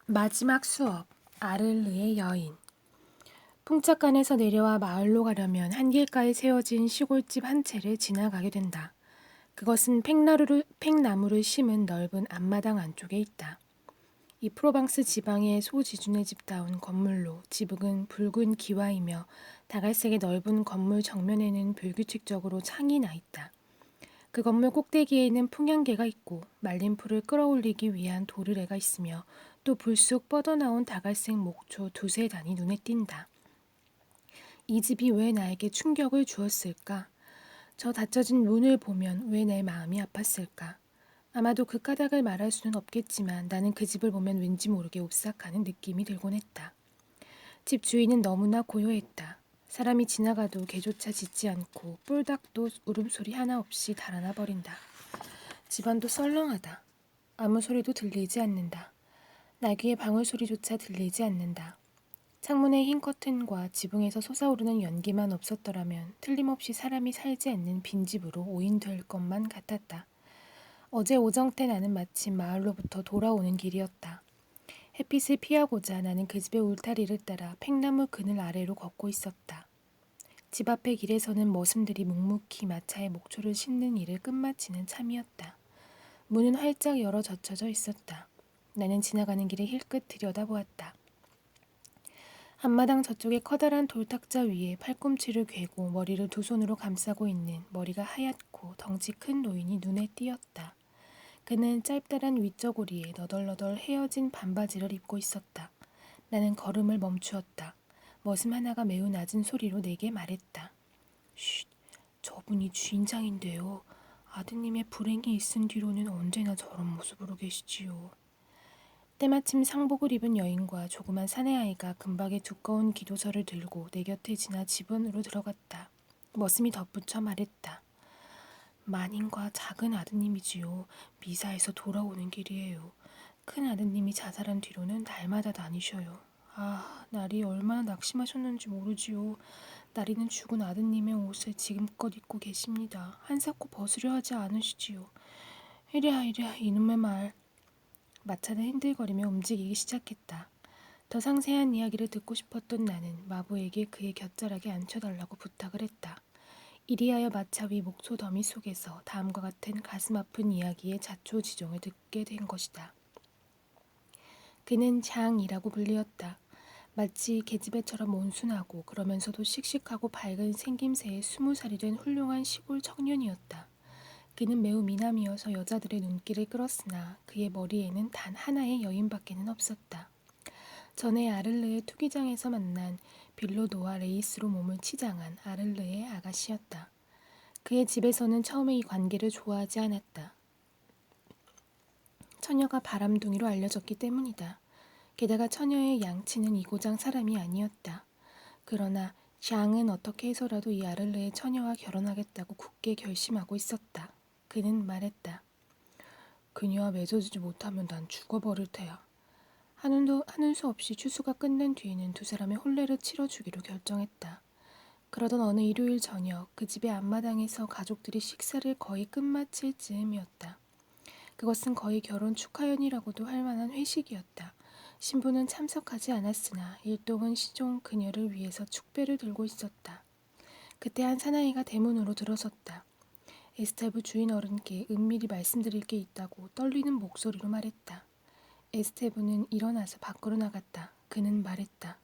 마지막 수업, 아를르의 여인. 풍차간에서 내려와 마을로 가려면 한길가에 세워진 시골집 한 채를 지나가게 된다. 그것은 팽나무를 심은 넓은 앞마당 안쪽에 있다. 이 프로방스 지방의 소지중의 집다운 건물로 지붕은 붉은 기와이며 다갈색의 넓은 건물 정면에는 불규칙적으로 창이 나 있다. 그 건물 꼭대기에는 풍향계가 있고 말린 풀을 끌어올리기 위한 도르래가 있으며 또 불쑥 뻗어나온 다갈색 목초 두세 단이 눈에 띈다. 이 집이 왜 나에게 충격을 주었을까? 저 닫혀진 문을 보면 왜 내 마음이 아팠을까? 아마도 그 까닭을 말할 수는 없겠지만 나는 그 집을 보면 왠지 모르게 오싹하는 느낌이 들곤 했다. 집 주인은 너무나 고요했다. 사람이 지나가도 개조차 짖지 않고 뿔닭도 울음소리 하나 없이 달아나 버린다. 집안도 썰렁하다. 아무 소리도 들리지 않는다. 나귀의 방울소리조차 들리지 않는다. 창문의 흰 커튼과 지붕에서 솟아오르는 연기만 없었더라면 틀림없이 사람이 살지 않는 빈집으로 오인될 것만 같았다. 어제 오정 때 나는 마침 마을로부터 돌아오는 길이었다. 햇빛을 피하고자 나는 그 집의 울타리를 따라 팽나무 그늘 아래로 걷고 있었다. 집 앞의 길에서는 머슴들이 묵묵히 마차의 목초를 싣는 일을 끝마치는 참이었다. 문은 활짝 열어 젖혀져 있었다. 나는 지나가는 길에 힐끗 들여다보았다. 앞마당 저쪽의 커다란 돌탁자 위에 팔꿈치를 괴고 머리를 두 손으로 감싸고 있는 머리가 하얗고 덩치 큰 노인이 눈에 띄었다. 그는 짧다란 윗저고리에 너덜너덜 헤어진 반바지를 입고 있었다. 나는 걸음을 멈추었다. 머슴 하나가 매우 낮은 소리로 내게 말했다. 쉿, 저분이 주인장인데요. 아드님의 불행이 있은 뒤로는 언제나 저런 모습으로 계시지요. 때마침 상복을 입은 여인과 조그만 사내아이가 금박의 두꺼운 기도서를 들고 내 곁에 지나 집 안으로 들어갔다. 머슴이 덧붙여 말했다. 마님과 작은 아드님이지요. 미사에서 돌아오는 길이에요. 큰 아드님이 자살한 뒤로는 날마다 다니셔요. 아, 나리 얼마나 낙심하셨는지 모르지요. 나리는 죽은 아드님의 옷을 지금껏 입고 계십니다. 한사코 벗으려 하지 않으시지요. 이랴 이놈의 말. 마차는 흔들거리며 움직이기 시작했다. 더 상세한 이야기를 듣고 싶었던 나는 마부에게 그의 곁자락에 앉혀달라고 부탁을 했다. 이리하여 마차 위 목소 더미 속에서 다음과 같은 가슴 아픈 이야기의 자초지종을 듣게 된 것이다. 그는 장이라고 불리었다. 마치 계집애처럼 온순하고 그러면서도 씩씩하고 밝은 생김새에 20살이 된 훌륭한 시골 청년이었다. 그는 매우 미남이어서 여자들의 눈길을 끌었으나 그의 머리에는 단 하나의 여인밖에는 없었다. 전에 아를르의 투기장에서 만난 빌로도와 레이스로 몸을 치장한 아를르의 아가씨였다. 그의 집에서는 처음에 이 관계를 좋아하지 않았다. 처녀가 바람둥이로 알려졌기 때문이다. 게다가 처녀의 양치는 이 고장 사람이 아니었다. 그러나 장은 어떻게 해서라도 이 아를르의 처녀와 결혼하겠다고 굳게 결심하고 있었다. 그는 말했다. 그녀와 맺어지지 못하면 난 죽어버릴 테야. 하는 수 없이 추수가 끝난 뒤에는 두 사람의 혼례를 치러주기로 결정했다. 그러던 어느 일요일 저녁 그 집의 앞마당에서 가족들이 식사를 거의 끝마칠 즈음이었다. 그것은 거의 결혼 축하연이라고도 할 만한 회식이었다. 신부는 참석하지 않았으나 일동은 시종 그녀를 위해서 축배를 들고 있었다. 그때 한 사나이가 대문으로 들어섰다. 에스테브 주인 어른께 은밀히 말씀드릴 게 있다고 떨리는 목소리로 말했다. 에스테브는 일어나서 밖으로 나갔다. 그는 말했다.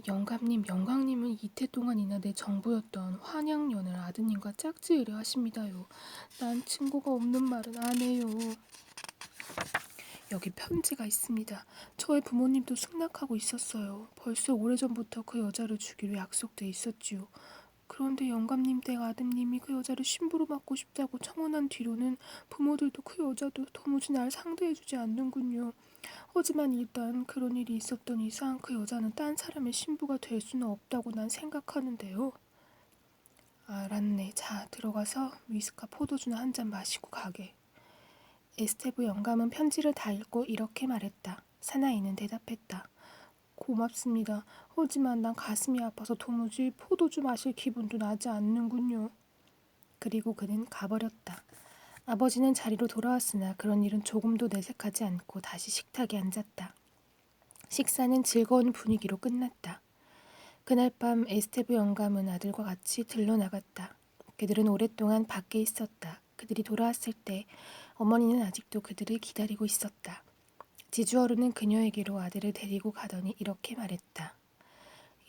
영광님은 이태 동안이나 내 정부였던 환양년을 아드님과 짝지으려 하십니다요. 난 친구가 없는 말은 안 해요. 여기 편지가 있습니다. 저의 부모님도 승낙하고 있었어요. 벌써 오래전부터 그 여자를 주기로 약속돼 있었지요. 그런데 영감님 댁 아드님이 그 여자를 신부로 맡고 싶다고 청혼한 뒤로는 부모들도 그 여자도 도무지 날 상대해주지 않는군요. 하지만 일단 그런 일이 있었던 이상 그 여자는 딴 사람의 신부가 될 수는 없다고 난 생각하는데요. 알았네. 자, 들어가서 위스카 포도주나 한 잔 마시고 가게. 에스테브 영감은 편지를 다 읽고 이렇게 말했다. 사나이는 대답했다. 고맙습니다. 하지만 난 가슴이 아파서 도무지 포도주 마실 기분도 나지 않는군요. 그리고 그는 가버렸다. 아버지는 자리로 돌아왔으나 그런 일은 조금도 내색하지 않고 다시 식탁에 앉았다. 식사는 즐거운 분위기로 끝났다. 그날 밤 에스테브 영감은 아들과 같이 들러나갔다. 그들은 오랫동안 밖에 있었다. 그들이 돌아왔을 때 어머니는 아직도 그들을 기다리고 있었다. 지주어른은 그녀에게로 아들을 데리고 가더니 이렇게 말했다.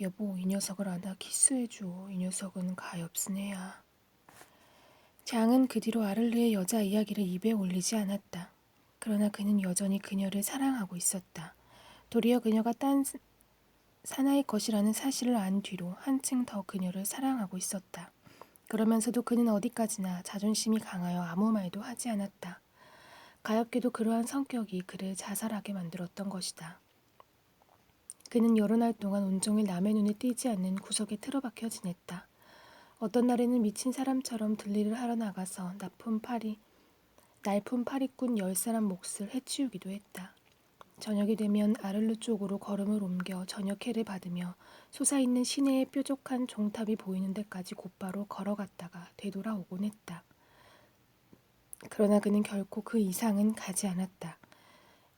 여보, 이 녀석을 안아 키스해줘. 이 녀석은 가엾은 애야. 장은 그 뒤로 아를르의 여자 이야기를 입에 올리지 않았다. 그러나 그는 여전히 그녀를 사랑하고 있었다. 도리어 그녀가 딴 사나이 것이라는 사실을 안 뒤로 한층 더 그녀를 사랑하고 있었다. 그러면서도 그는 어디까지나 자존심이 강하여 아무 말도 하지 않았다. 가엾게도 그러한 성격이 그를 자살하게 만들었던 것이다. 그는 여러 날 동안 온종일 남의 눈에 띄지 않는 구석에 틀어박혀 지냈다. 어떤 날에는 미친 사람처럼 들일을 하러 나가서 날품 파리꾼 10사람 몫을 해치우기도 했다. 저녁이 되면 아를루 쪽으로 걸음을 옮겨 저녁회를 받으며 솟아있는 시내의 뾰족한 종탑이 보이는 데까지 곧바로 걸어갔다가 되돌아오곤 했다. 그러나 그는 결코 그 이상은 가지 않았다.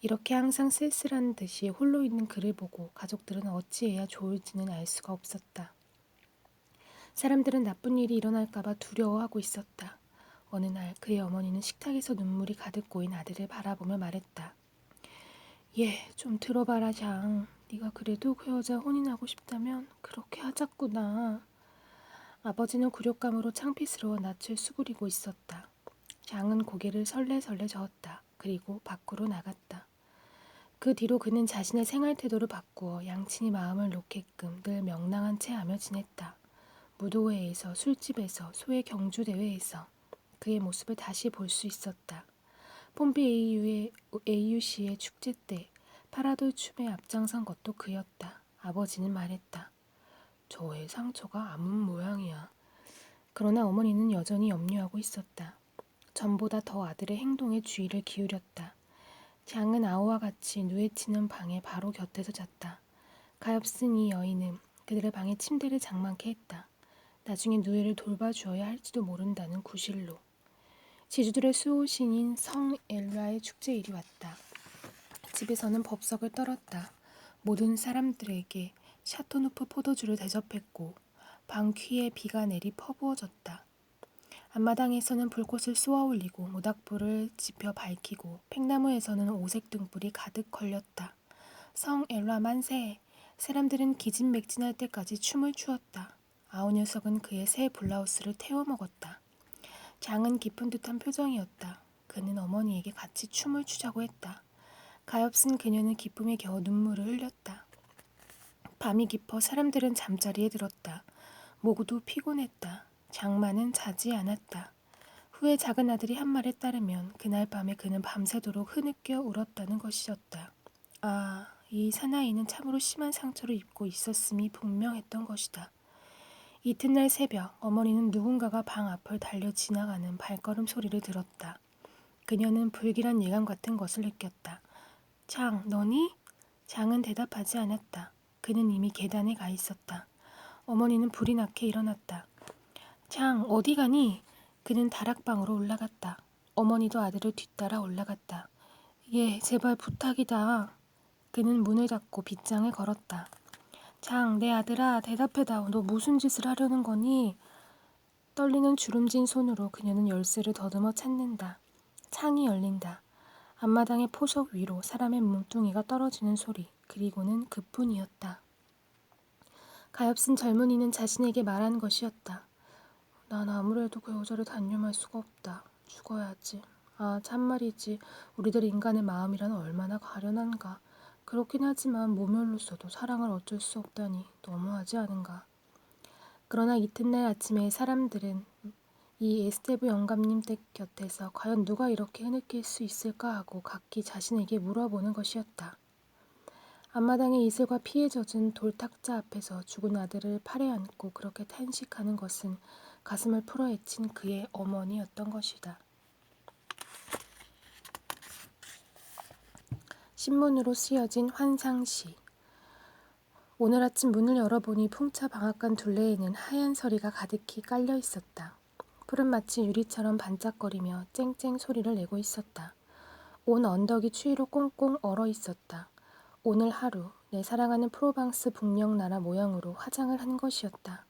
이렇게 항상 쓸쓸한 듯이 홀로 있는 그를 보고 가족들은 어찌해야 좋을지는 알 수가 없었다. 사람들은 나쁜 일이 일어날까봐 두려워하고 있었다. 어느 날 그의 어머니는 식탁에서 눈물이 가득 고인 아들을 바라보며 말했다. 좀 들어봐라 장. 네가 그래도 그 여자 혼인하고 싶다면 그렇게 하자꾸나. 아버지는 굴욕감으로 창피스러워 낯을 수그리고 있었다. 장은 고개를 설레설레 저었다. 그리고 밖으로 나갔다. 그 뒤로 그는 자신의 생활 태도를 바꾸어 양친이 마음을 놓게끔 늘 명랑한 채 하며 지냈다. 무도회에서, 술집에서, 소의 경주대회에서 그의 모습을 다시 볼 수 있었다. 폼비 AUC의 축제 때 파라돌 춤에 앞장선 것도 그였다. 아버지는 말했다. 저의 상처가 아문 모양이야. 그러나 어머니는 여전히 염려하고 있었다. 전보다 더 아들의 행동에 주의를 기울였다. 장은 아우와 같이 누에치는 방의 바로 곁에서 잤다. 가엾은 이 여인은 그들의 방에 침대를 장만케 했다. 나중에 누에를 돌봐주어야 할지도 모른다는 구실로. 지주들의 수호신인 성 엘라의 축제일이 왔다. 집에서는 법석을 떨었다. 모든 사람들에게 샤토누프 포도주를 대접했고 방 퀴에 비가 내리 퍼부어졌다. 앞마당에서는 불꽃을 쏘아 올리고 모닥불을 지펴 밝히고 팽나무에서는 오색 등불이 가득 걸렸다. 성 엘라 만세! 사람들은 기진맥진할 때까지 춤을 추었다. 아우 녀석은 그의 새 블라우스를 태워 먹었다. 장은 기쁜 듯한 표정이었다. 그는 어머니에게 같이 춤을 추자고 했다. 가엾은 그녀는 기쁨에 겨우 눈물을 흘렸다. 밤이 깊어 사람들은 잠자리에 들었다. 모두 피곤했다. 장마는 자지 않았다. 후에 작은 아들이 한 말에 따르면 그날 밤에 그는 밤새도록 흐느껴 울었다는 것이었다. 아, 이 사나이는 참으로 심한 상처를 입고 있었음이 분명했던 것이다. 이튿날 새벽 어머니는 누군가가 방 앞을 달려 지나가는 발걸음 소리를 들었다. 그녀는 불길한 예감 같은 것을 느꼈다. 장, 너니? 장은 대답하지 않았다. 그는 이미 계단에 가 있었다. 어머니는 불이 나게 일어났다. 장, 어디 가니? 그는 다락방으로 올라갔다. 어머니도 아들을 뒤따라 올라갔다. 제발 부탁이다. 그는 문을 닫고 빗장을 걸었다. 장, 내 아들아, 대답해다오. 너 무슨 짓을 하려는 거니? 떨리는 주름진 손으로 그녀는 열쇠를 더듬어 찾는다. 창이 열린다. 앞마당의 포석 위로 사람의 몸뚱이가 떨어지는 소리, 그리고는 그뿐이었다. 가엾은 젊은이는 자신에게 말한 것이었다. 난 아무래도 그 여자를 단념할 수가 없다. 죽어야지. 아, 참말이지. 우리들 인간의 마음이란 얼마나 가련한가. 그렇긴 하지만 모멸로서도 사랑을 어쩔 수 없다니 너무하지 않은가. 그러나 이튿날 아침에 사람들은 이 에스테브 영감님 댁 곁에서 과연 누가 이렇게 흐느낄 수 있을까 하고 각기 자신에게 물어보는 것이었다. 앞마당에 이슬과 피에 젖은 돌탁자 앞에서 죽은 아들을 팔에 안고 그렇게 탄식하는 것은 가슴을 풀어헤친 그의 어머니였던 것이다. 신문으로 쓰여진 환상시. 오늘 아침 문을 열어보니 풍차 방앗간 둘레에는 하얀 서리가 가득히 깔려 있었다. 풀은 마치 유리처럼 반짝거리며 쨍쨍 소리를 내고 있었다. 온 언덕이 추위로 꽁꽁 얼어 있었다. 오늘 하루 내 사랑하는 프로방스 북녘 나라 모양으로 화장을 한 것이었다.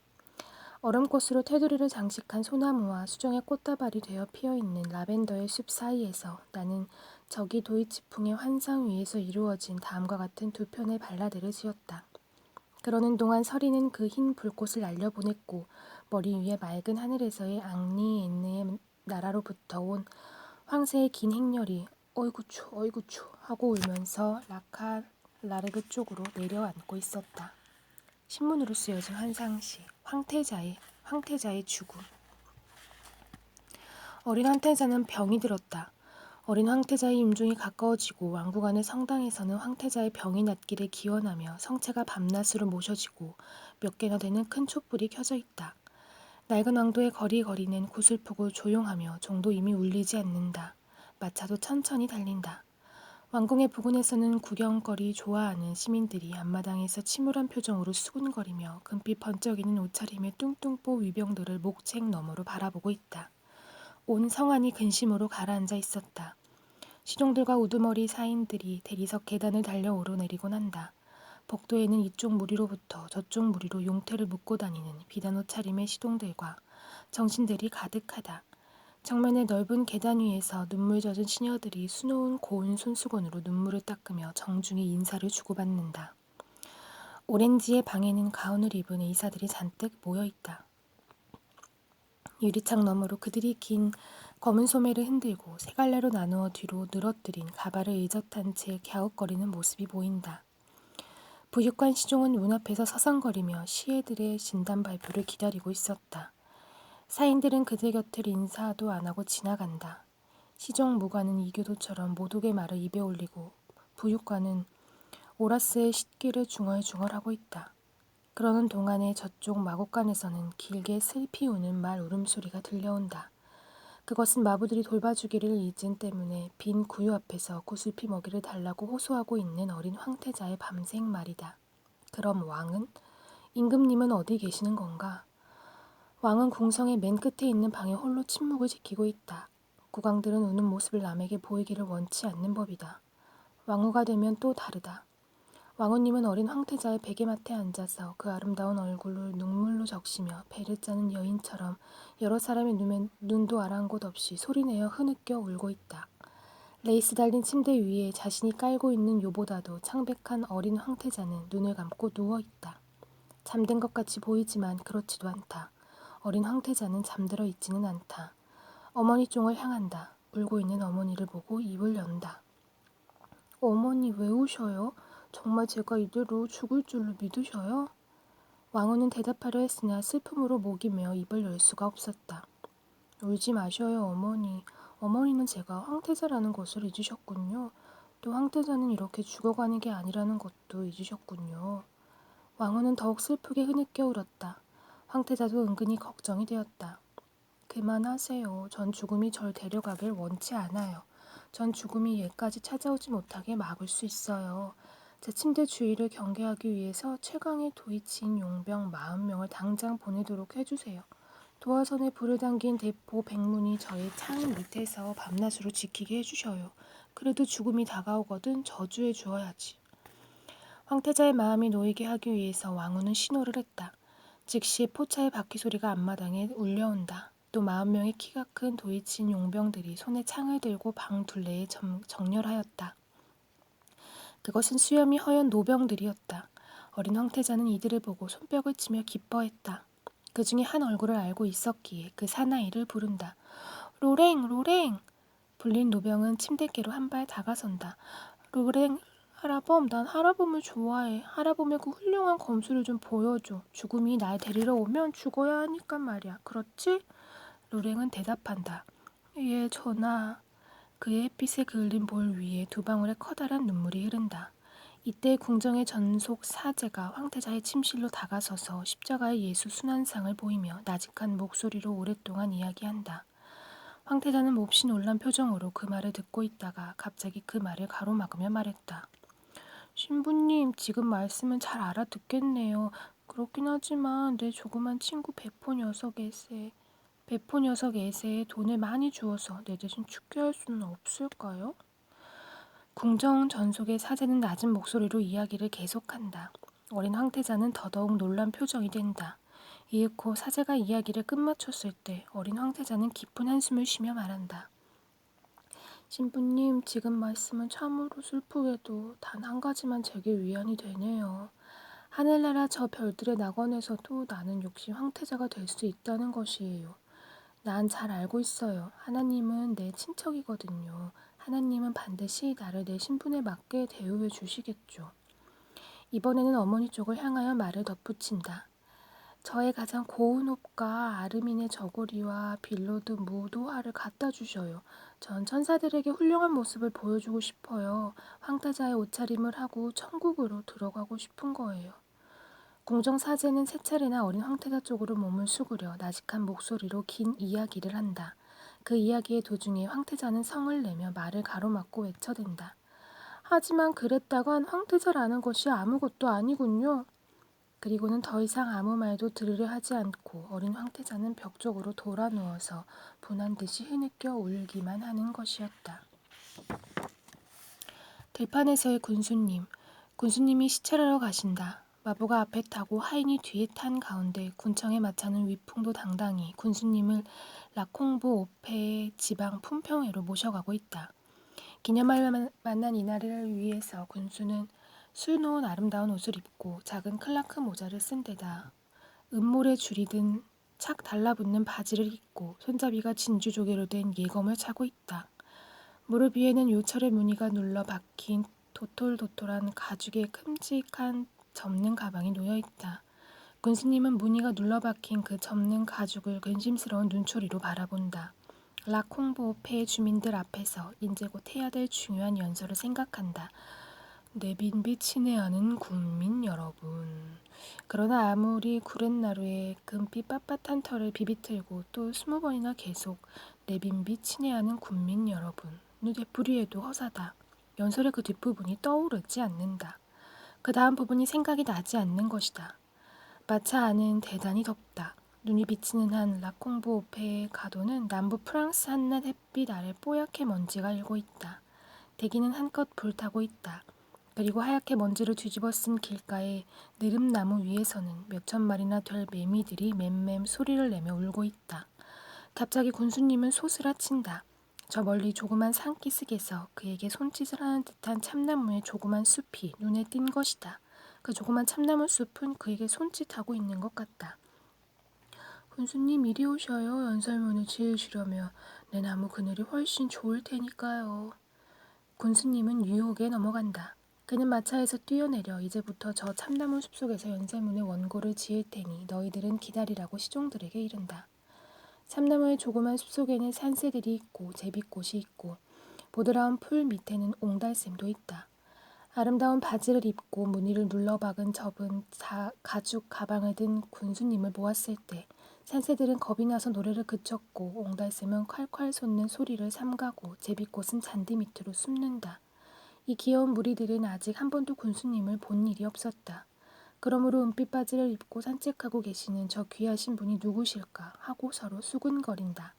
얼음꽃으로 테두리를 장식한 소나무와 수정의 꽃다발이 되어 피어있는 라벤더의 숲 사이에서 나는 저기 도이치풍의 환상 위에서 이루어진 다음과 같은 두 편의 발라드를 지었다. 그러는 동안 서리는 그 흰 불꽃을 날려보냈고 머리 위에 맑은 하늘에서의 앙리엔느의 나라로부터 온 황새의 긴 행렬이 어이구추 어이구추 하고 울면서 라카라르그 쪽으로 내려앉고 있었다. 신문으로 쓰여진 환상시 황태자의 죽음. 어린 황태자는 병이 들었다. 어린 황태자의 임종이 가까워지고 왕국 안의 성당에서는 황태자의 병이 낫기를 기원하며 성체가 밤낮으로 모셔지고 몇 개나 되는 큰 촛불이 켜져 있다. 낡은 왕도의 거리는 구슬프고 조용하며 종도 이미 울리지 않는다. 마차도 천천히 달린다. 왕궁의 부근에서는 구경거리 좋아하는 시민들이 앞마당에서 침울한 표정으로 수군거리며 금빛 번쩍이는 옷차림의 뚱뚱뽀 위병들을 목책 너머로 바라보고 있다. 온 성안이 근심으로 가라앉아 있었다. 시종들과 우두머리 사인들이 대리석 계단을 달려 오르내리곤 한다. 복도에는 이쪽 무리로부터 저쪽 무리로 용태를 묶고 다니는 비단 옷차림의 시동들과 정신들이 가득하다. 정면의 넓은 계단 위에서 눈물 젖은 시녀들이 수놓은 고운 손수건으로 눈물을 닦으며 정중히 인사를 주고받는다. 오렌지의 방에는 가운을 입은 의사들이 잔뜩 모여있다. 유리창 너머로 그들이 긴 검은 소매를 흔들고 세 갈래로 나누어 뒤로 늘어뜨린 가발을 의젓한 채 갸웃거리는 모습이 보인다. 부육관 시종은 문 앞에서 서성거리며 시애들의 진단 발표를 기다리고 있었다. 사인들은 그들 곁을 인사도 안 하고 지나간다. 시종 무관은 이교도처럼 모독의 말을 입에 올리고 부육관은 오라스의 식기를 중얼중얼하고 있다. 그러는 동안에 저쪽 마곡간에서는 길게 슬피 우는 말 울음소리가 들려온다. 그것은 마부들이 돌봐주기를 잊은 때문에 빈 구유 앞에서 구슬피 먹이를 달라고 호소하고 있는 어린 황태자의 밤색 말이다. 그럼 왕은? 임금님은 어디 계시는 건가? 왕은 궁성의 맨 끝에 있는 방에 홀로 침묵을 지키고 있다. 국왕들은 우는 모습을 남에게 보이기를 원치 않는 법이다. 왕후가 되면 또 다르다. 왕후님은 어린 황태자의 베개맡에 앉아서 그 아름다운 얼굴을 눈물로 적시며 배를 짜는 여인처럼 여러 사람의 눈도 아랑곳 없이 소리내어 흐느껴 울고 있다. 레이스 달린 침대 위에 자신이 깔고 있는 요보다도 창백한 어린 황태자는 눈을 감고 누워있다. 잠든 것 같이 보이지만 그렇지도 않다. 어린 황태자는 잠들어 있지는 않다. 어머니 쪽을 향한다. 울고 있는 어머니를 보고 입을 연다. 어머니 왜 우셔요? 정말 제가 이대로 죽을 줄로 믿으셔요? 왕후는 대답하려 했으나 슬픔으로 목이 메어 입을 열 수가 없었다. 울지 마셔요, 어머니. 어머니는 제가 황태자라는 것을 잊으셨군요. 또 황태자는 이렇게 죽어가는 게 아니라는 것도 잊으셨군요. 왕후는 더욱 슬프게 흐느껴 울었다. 황태자도 은근히 걱정이 되었다. 그만하세요. 전 죽음이 절 데려가길 원치 않아요. 전 죽음이 얘까지 찾아오지 못하게 막을 수 있어요. 제 침대 주위를 경계하기 위해서 최강의 도이치인 용병 40명을 당장 보내도록 해주세요. 도화선에 불을 당긴 대포 백문이 저의 창 밑에서 밤낮으로 지키게 해주셔요. 그래도 죽음이 다가오거든 저주해 주어야지. 황태자의 마음이 놓이게 하기 위해서 왕후는 신호를 했다. 즉시 포차의 바퀴 소리가 앞마당에 울려온다. 또 40명의 키가 큰 도이치인 용병들이 손에 창을 들고 방 둘레에 정렬하였다. 그것은 수염이 허연 노병들이었다. 어린 황태자는 이들을 보고 손뼉을 치며 기뻐했다. 그 중에 한 얼굴을 알고 있었기에 그 사나이를 부른다. 로랭! 로랭! 불린 노병은 침대께로 한 발 다가선다. 로랭! 하라범, 난 하라범을 좋아해. 하라범의 그 훌륭한 검술을 좀 보여줘. 죽음이 날 데리러 오면 죽어야 하니까 말이야. 그렇지? 로랭은 대답한다. 예, 전하. 그의 햇빛에 그을린 볼 위에 두 방울의 커다란 눈물이 흐른다. 이때 궁정의 전속 사제가 황태자의 침실로 다가서서 십자가의 예수 순환상을 보이며 나직한 목소리로 오랫동안 이야기한다. 황태자는 몹시 놀란 표정으로 그 말을 듣고 있다가 갑자기 그 말을 가로막으며 말했다. 신부님, 지금 말씀은 잘 알아듣겠네요. 그렇긴 하지만 내 조그만 친구 배포 녀석일세. 배포 녀석 애세에 돈을 많이 주어서 내 대신 죽게 할 수는 없을까요? 궁정 전속의 사제는 낮은 목소리로 이야기를 계속한다. 어린 황태자는 더더욱 놀란 표정이 된다. 이윽고 사제가 이야기를 끝마쳤을 때 어린 황태자는 깊은 한숨을 쉬며 말한다. 신부님, 지금 말씀은 참으로 슬프게도 단 한 가지만 제게 위안이 되네요. 하늘나라 저 별들의 낙원에서도 나는 역시 황태자가 될 수 있다는 것이에요. 난 잘 알고 있어요. 하나님은 내 친척이거든요. 하나님은 반드시 나를 내 신분에 맞게 대우해 주시겠죠. 이번에는 어머니 쪽을 향하여 말을 덧붙인다. 저의 가장 고운 옷과 아르민의 저고리와 빌로드 무도화를 갖다 주셔요. 전 천사들에게 훌륭한 모습을 보여주고 싶어요. 황태자의 옷차림을 하고 천국으로 들어가고 싶은 거예요. 공정사제는 세 차례나 어린 황태자 쪽으로 몸을 수그려 나직한 목소리로 긴 이야기를 한다. 그 이야기의 도중에 황태자는 성을 내며 말을 가로막고 외쳐댄다. 하지만 그랬다간 황태자라는 것이 아무것도 아니군요. 그리고는 더 이상 아무 말도 들으려 하지 않고 어린 황태자는 벽 쪽으로 돌아 누워서 분한 듯이 흐느껴 울기만 하는 것이었다. 들판에서의 군수님. 군수님이 시찰하러 가신다. 마부가 앞에 타고 하인이 뒤에 탄 가운데 군청의 마차는 위풍도 당당히 군수님을 라콩보 오페의 지방 품평회로 모셔가고 있다. 기념할 만난 이날을 위해서 군수는 수놓은 아름다운 옷을 입고 작은 클라크 모자를 쓴 데다 은모래 줄이 든 착 달라붙는 바지를 입고 손잡이가 진주조개로 된 예검을 차고 있다. 무릎 위에는 요철의 무늬가 눌러 박힌 도톨도톨한 가죽의 큼직한 접는 가방이 놓여있다. 군수님은 무늬가 눌러박힌 그 접는 가죽을 근심스러운 눈초리로 바라본다. 라콩보페의 주민들 앞에서 이제 곧 해야 될 중요한 연설을 생각한다. 내빈비 친애하는 국민 여러분. 그러나 아무리 구렛나루에 금빛 빳빳한 털을 비비틀고 또 20번이나 계속 내빈비 친애하는 국민 여러분. 되풀이해도 허사다. 연설의 그 뒷부분이 떠오르지 않는다. 그 다음 부분이 생각이 나지 않는 것이다. 마차 안은 대단히 덥다. 눈이 비치는 한 라콩보 오페의 가도는 남부 프랑스 한낮 햇빛 아래 뽀얗게 먼지가 일고 있다. 대기는 한껏 불타고 있다. 그리고 하얗게 먼지를 뒤집어 쓴 길가의 느릅나무 위에서는 몇천 마리나 될 매미들이 맴맴 소리를 내며 울고 있다. 갑자기 군수님은 소스라친다. 저 멀리 조그만 산기슭에서 그에게 손짓을 하는 듯한 참나무의 조그만 숲이 눈에 띈 것이다. 그 조그만 참나무 숲은 그에게 손짓하고 있는 것 같다. 군수님 이리 오셔요. 연설문을 지으시려면 내 나무 그늘이 훨씬 좋을 테니까요. 군수님은 유혹에 넘어간다. 그는 마차에서 뛰어내려 이제부터 저 참나무 숲속에서 연설문의 원고를 지을 테니 너희들은 기다리라고 시종들에게 이른다. 참나무의 조그만 숲속에는 산새들이 있고 제비꽃이 있고 보드라운 풀 밑에는 옹달샘도 있다. 아름다운 바지를 입고 무늬를 눌러박은 접은 가죽 가방을 든 군수님을 보았을 때 산새들은 겁이 나서 노래를 그쳤고 옹달샘은 콸콸 솟는 소리를 삼가고 제비꽃은 잔디 밑으로 숨는다. 이 귀여운 무리들은 아직 한 번도 군수님을 본 일이 없었다. 그러므로 은빛 바지를 입고 산책하고 계시는 저 귀하신 분이 누구실까 하고 서로 수군거린다.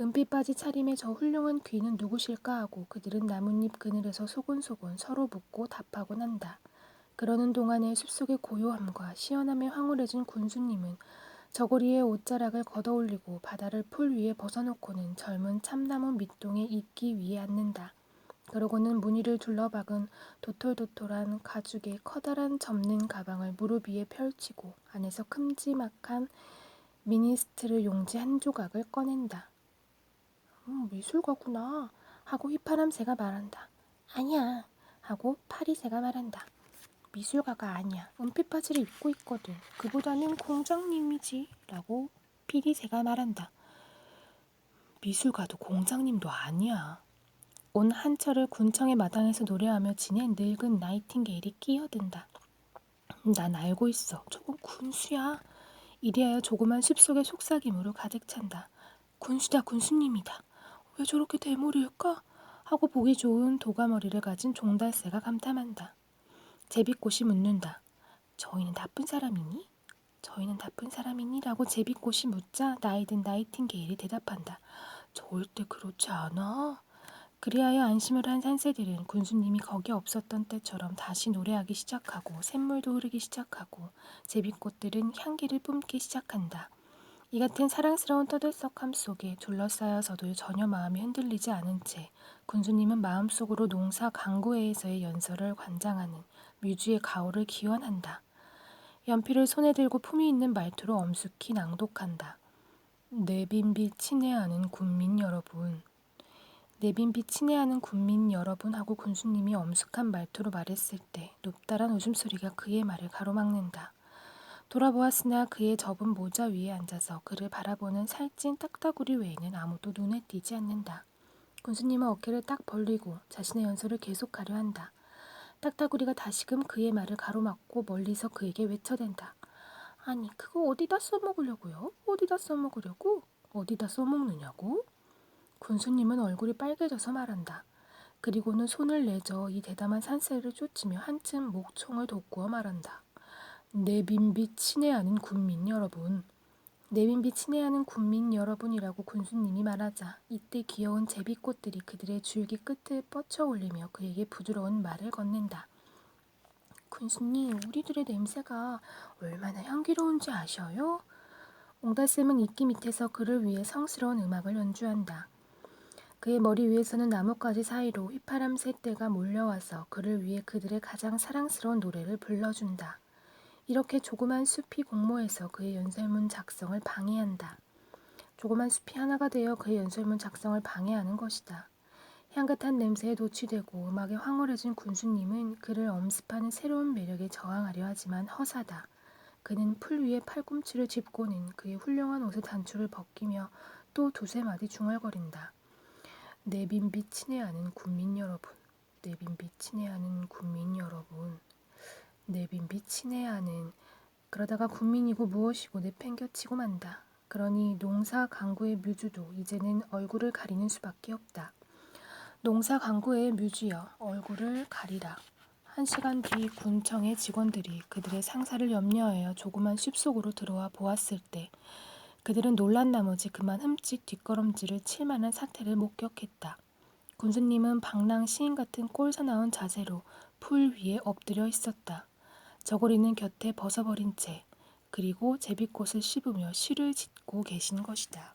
은빛 바지 차림의 저 훌륭한 귀는 누구실까 하고 그들은 나뭇잎 그늘에서 소곤소곤 서로 묻고 답하곤 한다. 그러는 동안에 숲속의 고요함과 시원함에 황홀해진 군수님은 저고리에 옷자락을 걷어올리고 바다를 풀 위에 벗어놓고는 젊은 참나무 밑동에 잇기 위해 앉는다. 그러고는 무늬를 둘러박은 도톨도톨한 가죽의 커다란 접는 가방을 무릎 위에 펼치고 안에서 큼지막한 미니스트르 용지 한 조각을 꺼낸다. 미술가구나 하고 휘파람새가 말한다. 아니야 하고 파리새가 말한다. 미술가가 아니야. 은빛 바지를 입고 있거든. 그보다는 공장님이지 라고 피리새가 말한다. 미술가도 공장님도 아니야. 온 한철을 군청의 마당에서 노래하며 지낸 늙은 나이팅게일이 끼어든다. 난 알고 있어. 저건 군수야. 이리하여 조그만 숲속의 속삭임으로 가득 찬다. 군수다 군수님이다. 왜 저렇게 대머리일까? 하고 보기 좋은 도가머리를 가진 종달새가 감탄한다. 제비꽃이 묻는다. 저희는 나쁜 사람이니? 저희는 나쁜 사람이니? 라고 제비꽃이 묻자 나이든 나이팅게일이 대답한다. 절대 그렇지 않아. 그리하여 안심을 한 산새들은 군수님이 거기 없었던 때처럼 다시 노래하기 시작하고 샘물도 흐르기 시작하고 제비꽃들은 향기를 뿜기 시작한다. 이 같은 사랑스러운 떠들썩함 속에 둘러싸여서도 전혀 마음이 흔들리지 않은 채 군수님은 마음속으로 농사 강구회에서의 연설을 관장하는 뮤즈의 가오를 기원한다. 연필을 손에 들고 품위 있는 말투로 엄숙히 낭독한다. 내빈비 친애하는 군민 여러분. 내빈비 친애하는 군민 여러분 하고 군수님이 엄숙한 말투로 말했을 때 높다란 웃음소리가 그의 말을 가로막는다. 돌아보았으나 그의 접은 모자 위에 앉아서 그를 바라보는 살찐 딱따구리 외에는 아무도 눈에 띄지 않는다. 군수님은 어깨를 딱 벌리고 자신의 연설을 계속하려 한다. 딱따구리가 다시금 그의 말을 가로막고 멀리서 그에게 외쳐댄다. 아니 그거 어디다 써먹으려고요? 어디다 써먹으려고? 어디다 써먹느냐고? 군수님은 얼굴이 빨개져서 말한다. 그리고는 손을 내저 이 대담한 산새를 쫓으며 한층 목총을 돋구어 말한다. 내빈비 친애하는 군민 여러분. 내빈비 친애하는 군민 여러분이라고 군수님이 말하자 이때 귀여운 제비꽃들이 그들의 줄기 끝을 뻗쳐 올리며 그에게 부드러운 말을 건넨다. 군수님, 우리들의 냄새가 얼마나 향기로운지 아셔요? 옹달샘은 이끼 밑에서 그를 위해 성스러운 음악을 연주한다. 그의 머리 위에서는 나뭇가지 사이로 휘파람 새떼가 몰려와서 그를 위해 그들의 가장 사랑스러운 노래를 불러준다. 이렇게 조그만 숲이 공모해서 그의 연설문 작성을 방해한다. 조그만 숲이 하나가 되어 그의 연설문 작성을 방해하는 것이다. 향긋한 냄새에 도취되고 음악에 황홀해진 군수님은 그를 엄습하는 새로운 매력에 저항하려 하지만 허사다. 그는 풀 위에 팔꿈치를 짚고는 그의 훌륭한 옷의 단추를 벗기며 또 두세 마디 중얼거린다. 내빈비 친애하는 군민 여러분, 내빈비 친애하는 군민 여러분, 내빈비 친애하는. 그러다가 군민이고 무엇이고 내팽겨치고 만다. 그러니 농사 강구의 뮤즈도 이제는 얼굴을 가리는 수밖에 없다. 농사 강구의 뮤즈여 얼굴을 가리라. 1시간 뒤 군청의 직원들이 그들의 상사를 염려하여 조그만 숲속으로 들어와 보았을 때 그들은 놀란 나머지 그만 흠칫 뒷걸음질을 칠 만한 사태를 목격했다. 군수님은 방랑 시인 같은 꼴사나운 자세로 풀 위에 엎드려 있었다. 저고리는 곁에 벗어버린 채 그리고 제비꽃을 씹으며 시를 짓고 계신 것이다.